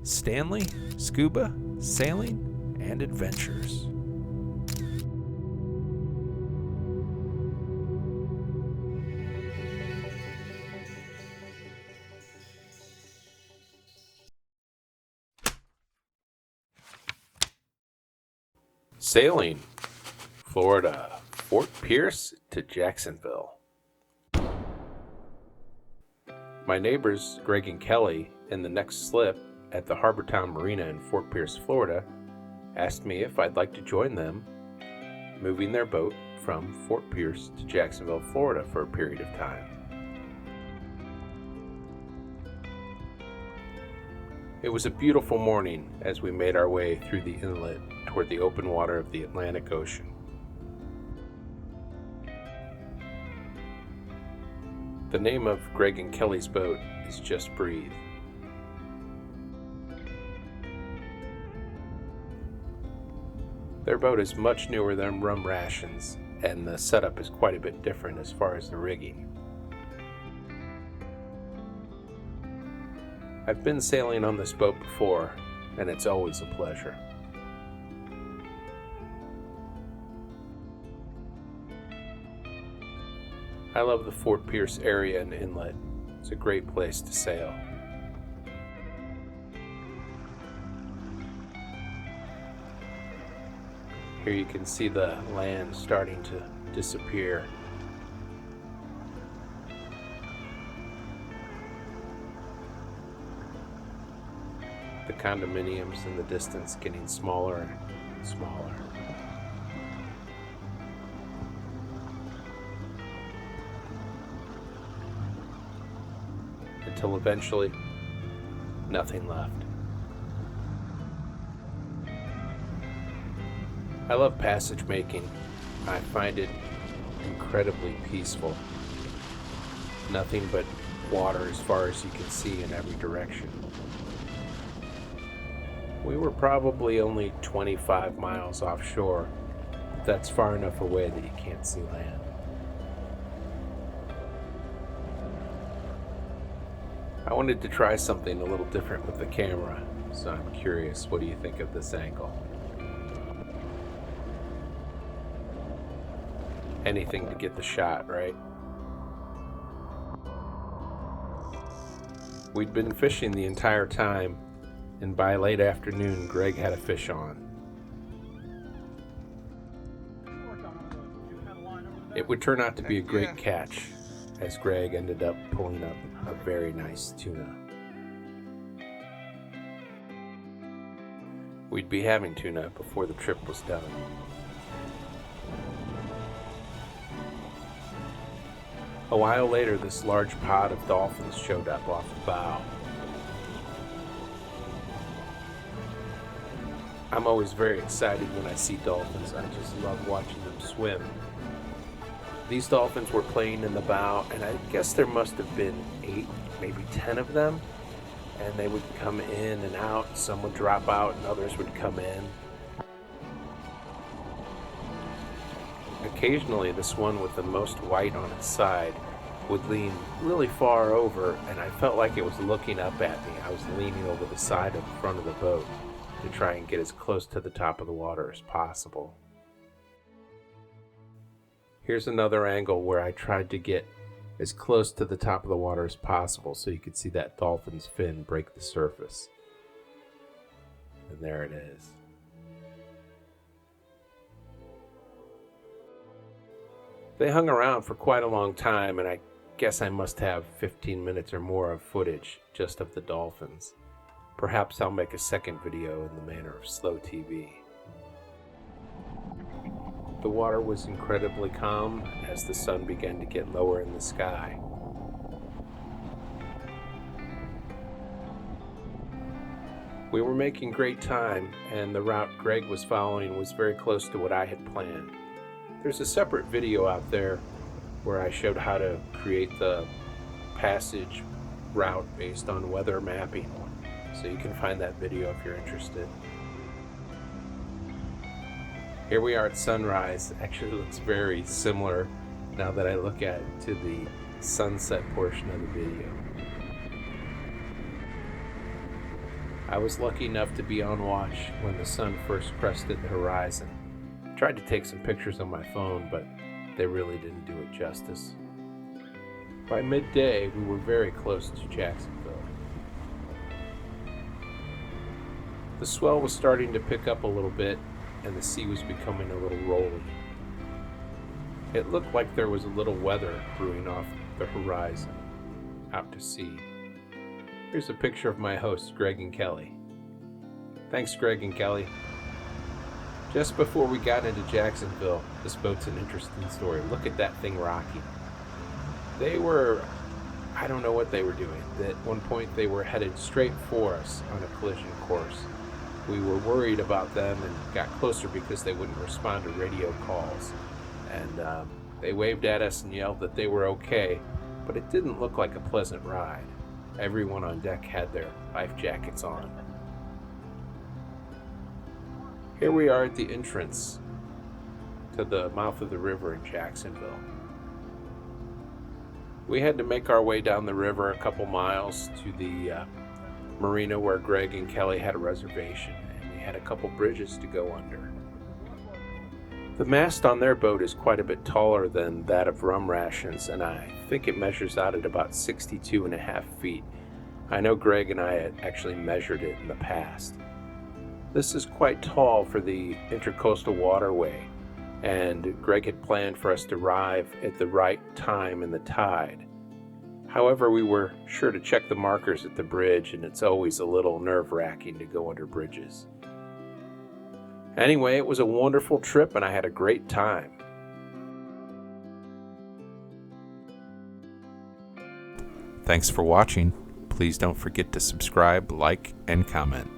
Stanley, Scuba, Sailing, and Adventures. Sailing, Florida, Fort Pierce to Jacksonville. My neighbors, Greg and Kelly, in the next slip at the Harbortown Marina in Fort Pierce, Florida, asked me if I'd like to join them, moving their boat from Fort Pierce to Jacksonville, Florida for a period of time. It was a beautiful morning as we made our way through the inlet toward the open water of the Atlantic Ocean. The name of Greg and Kelly's boat is Just Breathe. Their boat is much newer than Rum Rations, and the setup is quite a bit different as far as the rigging. I've been sailing on this boat before, and it's always a pleasure. I love the Fort Pierce area and inlet. It's a great place to sail. Here you can see the land starting to disappear. The condominiums in the distance getting smaller and smaller. Until eventually, nothing left. I love passage making. I find it incredibly peaceful. Nothing but water as far as you can see in every direction. We were probably only 25 miles offshore, but that's far enough away that you can't see land. I wanted to try something a little different with the camera, so I'm curious, what do you think of this angle? Anything to get the shot, right? We'd been fishing the entire time, and by late afternoon, Greg had a fish on. It would turn out to be a great catch, as Greg ended up pulling up a very nice tuna. We'd be having tuna before the trip was done. A while later, this large pod of dolphins showed up off the bow. I'm always very excited when I see dolphins. I just love watching them swim. These dolphins were playing in the bow, and I guess there must have been 8, maybe 10 of them. And they would come in and out. Some would drop out and others would come in. Occasionally, this one with the most white on its side would lean really far over, and I felt like it was looking up at me. I was leaning over the side of the front of the boat to try and get as close to the top of the water as possible. Here's another angle where I tried to get as close to the top of the water as possible so you could see that dolphin's fin break the surface. And there it is. They hung around for quite a long time, and I guess I must have 15 minutes or more of footage just of the dolphins. Perhaps I'll make a second video in the manner of slow TV. The water was incredibly calm as the sun began to get lower in the sky. We were making great time, and the route Greg was following was very close to what I had planned. There's a separate video out there where I showed how to create the passage route based on weather mapping, so you can find that video if you're interested. Here we are at sunrise. Actually, it looks very similar now that I look at it to the sunset portion of the video. I was lucky enough to be on watch when the sun first crested the horizon. I tried to take some pictures on my phone, but they really didn't do it justice. By midday, we were very close to Jacksonville. The swell was starting to pick up a little bit, and the sea was becoming a little rolly. It looked like there was a little weather brewing off the horizon, out to sea. Here's a picture of my hosts, Greg and Kelly. Thanks, Greg and Kelly. Just before we got into Jacksonville, this boat's an interesting story. Look at that thing rocking. I don't know what they were doing. At one point they were headed straight for us on a collision course. We were worried about them and got closer because they wouldn't respond to radio calls. And they waved at us and yelled that they were okay, but it didn't look like a pleasant ride. Everyone on deck had their life jackets on. Here we are at the entrance to the mouth of the river in Jacksonville. We had to make our way down the river a couple miles to the marina where Greg and Kelly had a reservation, and we had a couple bridges to go under. The mast on their boat is quite a bit taller than that of Rum Rations, and I think it measures out at about 62.5 feet. I know Greg and I had actually measured it in the past. This is quite tall for the intercoastal waterway, and Greg had planned for us to arrive at the right time in the tide. However, we were sure to check the markers at the bridge, and it's always a little nerve-wracking to go under bridges. Anyway, it was a wonderful trip, and I had a great time. Thanks for watching. Please don't forget to subscribe, like, and comment.